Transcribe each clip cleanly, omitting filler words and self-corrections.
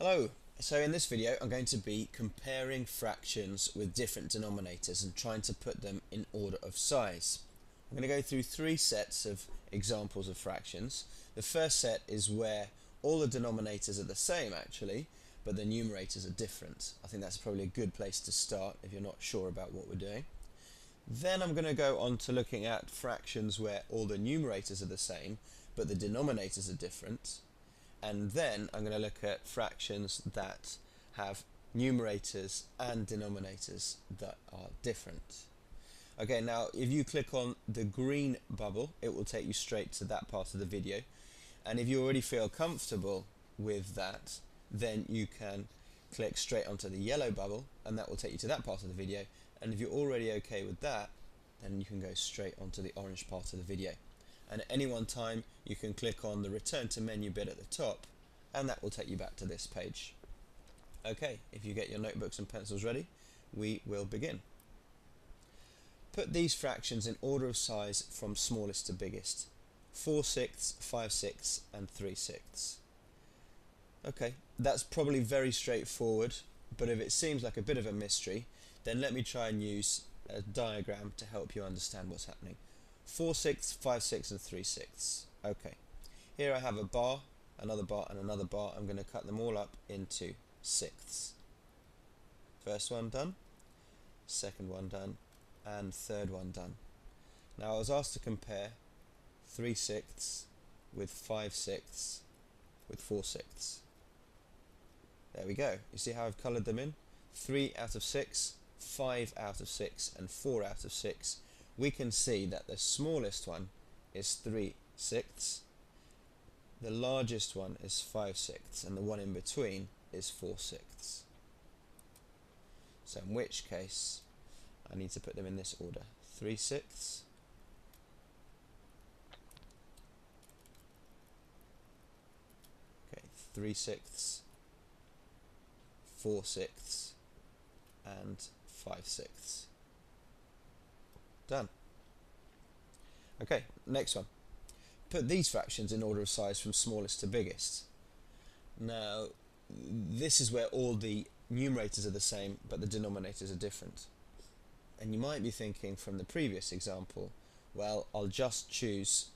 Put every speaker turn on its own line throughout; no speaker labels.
Hello! So in this video I'm going to be comparing fractions with different denominators and trying to put them in order of size. I'm going to go through three sets of examples of fractions. The first set is where all the denominators are the same actually, but the numerators are different. I think that's probably a good place to start if you're not sure about what we're doing. Then I'm going to go on to looking at fractions where all the numerators are the same, but the denominators are different. And then I'm going to look at fractions that have numerators and denominators that are different. Okay, now if you click on the green bubble, it will take you straight to that part of the video. And if you already feel comfortable with that, then you can click straight onto the yellow bubble and that will take you to that part of the video. And if you're already okay with that, then you can go straight onto the orange part of the video. And at any one time you can click on the return to menu bit at the top and that will take you back to this page. Okay, if you get your notebooks and pencils ready, we will begin. Put these fractions in order of size from smallest to biggest: 4/6, 5/6 and 3/6. Okay, that's probably very straightforward, but if it seems like a bit of a mystery, then let me try and use a diagram to help you understand what's happening. 4/6, 5/6 and 3/6. Okay, here I have a bar, another bar and another bar. I'm going to cut them all up into sixths. First one done, second one done, and third one done. Now I was asked to compare 3/6 with 5/6 with 4/6. There we go. You see how I've coloured them in? 3 out of 6, 5 out of 6 and 4 out of 6. We can see that the smallest one is 3/6, the largest one is 5/6 and the one in between is 4/6. So in which case I need to put them in this order: 3/6, okay, 3/6, 4/6 and 5/6. Done. Okay, next one. Put these fractions in order of size from smallest to biggest. Now this is where all the numerators are the same but the denominators are different. And you might be thinking from the previous example, well, I'll just choose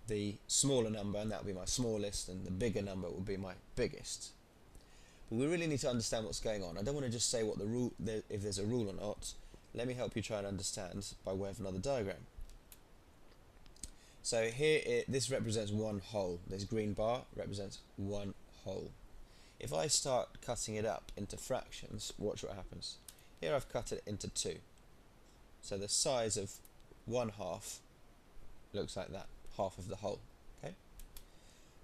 the smaller number and that will be my smallest and the bigger number will be my biggest. But we really need to understand what's going on. I don't want to just say what the rule, if there's a rule or not. Let me help you try and understand by way of another diagram. So here this represents one whole. This green bar represents one whole. If I start cutting it up into fractions, watch what happens. Here I've cut it into 2. So the size of 1/2 looks like that, half of the whole. Okay.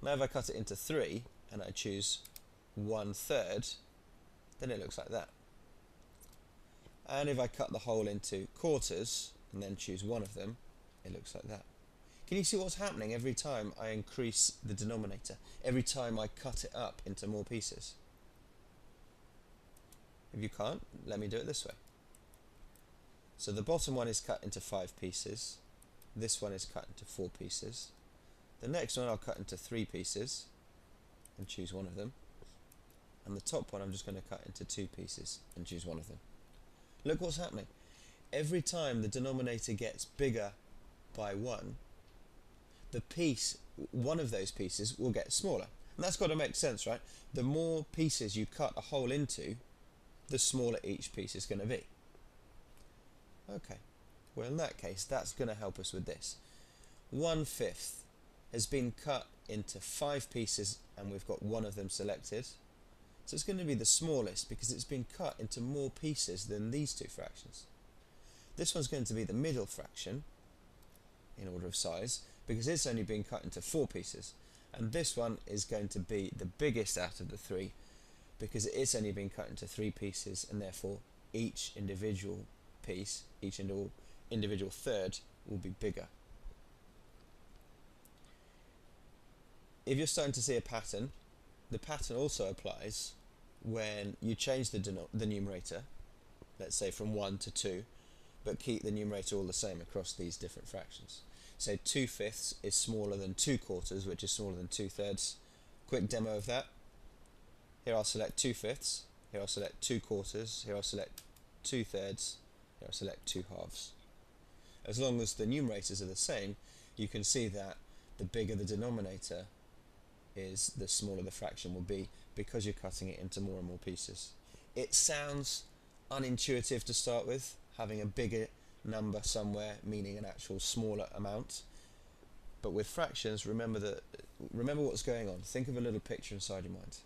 Now if I cut it into 3 and I choose 1/3, then it looks like that. And if I cut the whole into quarters and then choose one of them, it looks like that. Can you see what's happening every time I increase the denominator? Every time I cut it up into more pieces? If you can't, let me do it this way. So the bottom one is cut into 5 pieces. This one is cut into 4 pieces. The next one I'll cut into 3 pieces and choose one of them. And the top one I'm just going to cut into 2 pieces and choose one of them. Look what's happening. Every time the denominator gets bigger by 1, the piece, one of those pieces, will get smaller. And that's got to make sense, right? The more pieces you cut a hole into, the smaller each piece is going to be. Okay, well in that case that's going to help us with this. 1/5 has been cut into 5 pieces and we've got one of them selected. So it's going to be the smallest because it's been cut into more pieces than these two fractions. This one's going to be the middle fraction in order of size because it's only been cut into 4 pieces, and this one is going to be the biggest out of the 3 because it's only been cut into 3 pieces, and therefore each individual piece, each individual third will be bigger. If you're starting to see a pattern, the pattern also applies when you change the numerator, let's say from 1 to 2, but keep the numerator all the same across these different fractions. So 2/5 is smaller than 2/4, which is smaller than 2/3. Quick demo of that. Here I'll select 2/5, here I'll select 2/4, here I'll select 2/3, here I'll select 2/2. As long as the numerators are the same, you can see that the bigger the denominator is, the smaller the fraction will be, because you're cutting it into more and more pieces. It sounds unintuitive to start with, having a bigger number somewhere meaning an actual smaller amount, but with fractions, remember what's going on. Think of a little picture inside your mind.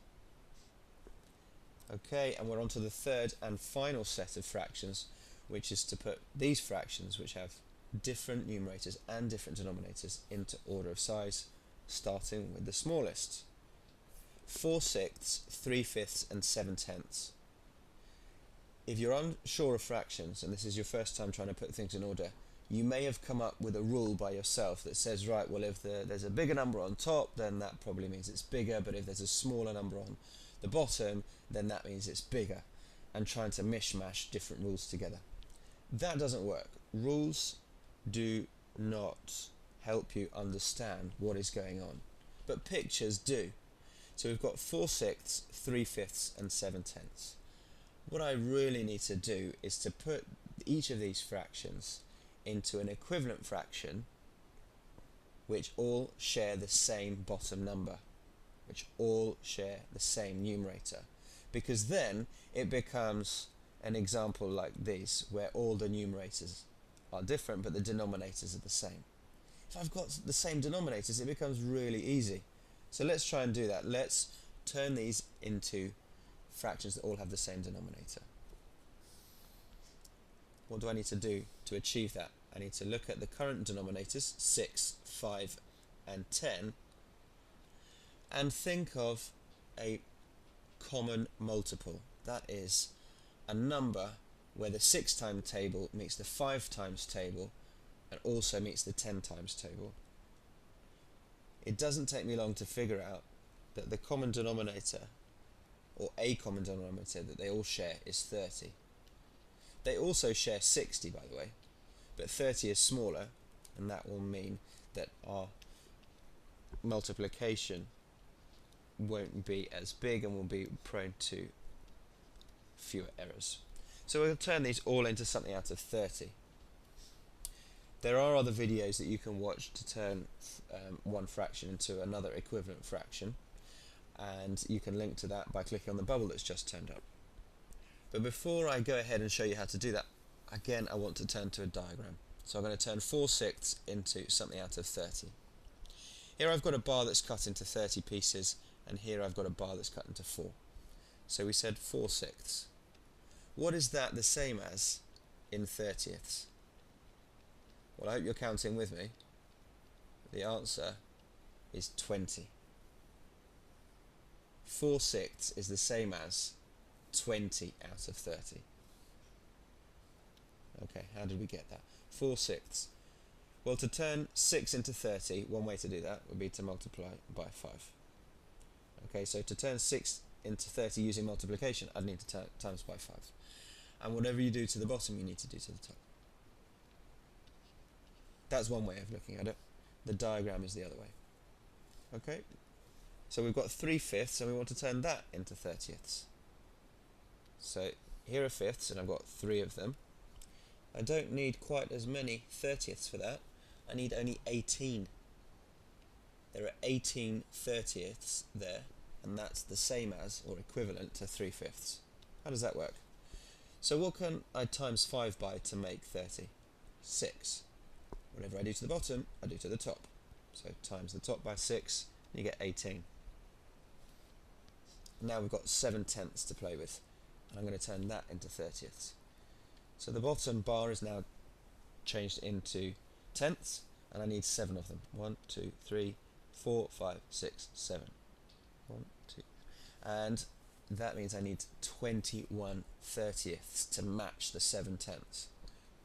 Okay, and we're on to the third and final set of fractions, which is to put these fractions, which have different numerators and different denominators, into order of size, starting with the smallest. 4/6, 3/5, and 7/10. If you're unsure of fractions, and this is your first time trying to put things in order, you may have come up with a rule by yourself that says, right, well, if there's a bigger number on top, then that probably means it's bigger, but if there's a smaller number on the bottom, then that means it's bigger, and trying to mishmash different rules together. That doesn't work. Rules do not help you understand what is going on, but pictures do. So we've got 4/6, 3/5, and 7/10. What I really need to do is to put each of these fractions into an equivalent fraction which all share the same bottom number, which all share the same numerator, because then it becomes an example like this, where all the numerators are different but the denominators are the same. If I've got the same denominators, it becomes really easy. So let's try and do that. Let's turn these into fractions that all have the same denominator. What do I need to do to achieve that? I need to look at the current denominators, 6, 5, and 10, and think of a common multiple. That is a number where the 6 times table meets the 5 times table and also meets the 10 times table. It doesn't take me long to figure out that the common denominator, or a common denominator that they all share, is 30. They also share 60, by the way, but 30 is smaller, and that will mean that our multiplication won't be as big and will be prone to fewer errors. So we'll turn these all into something out of 30. There are other videos that you can watch to turn one fraction into another equivalent fraction, and you can link to that by clicking on the bubble that's just turned up. But before I go ahead and show you how to do that, again I want to turn to a diagram. So I'm going to turn 4/6 into something out of 30. Here I've got a bar that's cut into 30 pieces, and here I've got a bar that's cut into 4. So we said 4/6. What is that the same as in 30ths? Well, I hope you're counting with me. The answer is 20. 4/6 is the same as 20 out of 30. Okay, how did we get that? 4/6. Well, to turn 6 into 30, one way to do that would be to multiply by 5. Okay, so to turn 6 into 30 using multiplication, I'd need to times by 5. And whatever you do to the bottom, you need to do to the top. That's one way of looking at it. The diagram is the other way. Okay, so we've got 3/5, and we want to turn that into 30ths. So here are fifths, and I've got 3 of them. I don't need quite as many 30ths for that. I need only 18. There are 18 30ths there, and that's the same as, or equivalent to, 3/5. How does that work? So what can I times 5 by to make 30? 6. Whatever I do to the bottom, I do to the top. So times the top by 6, and you get 18. Now we've got 7/10 to play with, and I'm going to turn that into 30ths. So the bottom bar is now changed into tenths, and I need 7 of them. 1, 2, 3, 4, 5, 6, 7. 1, 2. And that means I need 21 30ths to match the 7/10.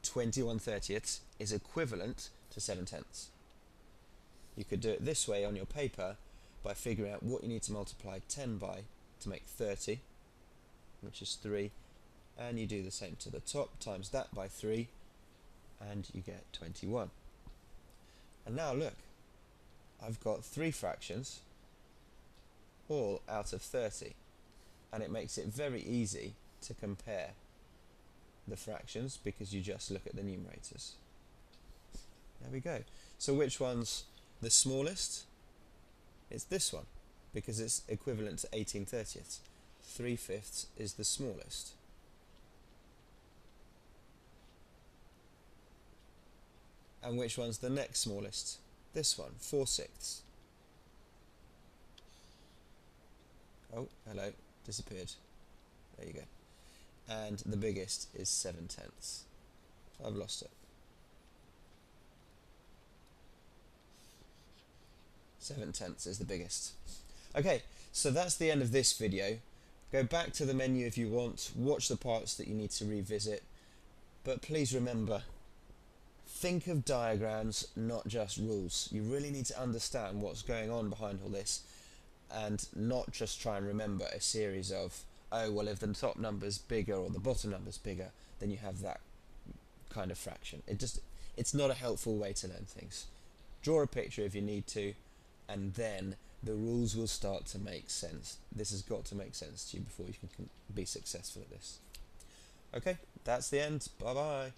21 30ths is equivalent to 7/10. You could do it this way on your paper by figuring out what you need to multiply 10 by to make 30, which is 3, and you do the same to the top, times that by 3, and you get 21. And now look, I've got 3 fractions all out of 30. and it makes it very easy to compare the fractions because you just look at the numerators. There we go. So which one's the smallest? It's this one, because it's equivalent to 18/30. 3/5 is the smallest. And which one's the next smallest? This one, 4/6. Oh, hello, disappeared. There you go. And the biggest is 7/10. I've lost it. 7/10 is the biggest. Okay, so that's the end of this video. Go back to the menu if you want, watch the parts that you need to revisit, but please remember, think of diagrams, not just rules. You really need to understand what's going on behind all this, and not just try and remember a series of, oh well, if the top number's bigger or the bottom number's bigger, then you have that kind of fraction. It's not a helpful way to learn things. Draw a picture if you need to, and then the rules will start to make sense. This has got to make sense to you before you can be successful at this. Okay, that's the end. Bye bye.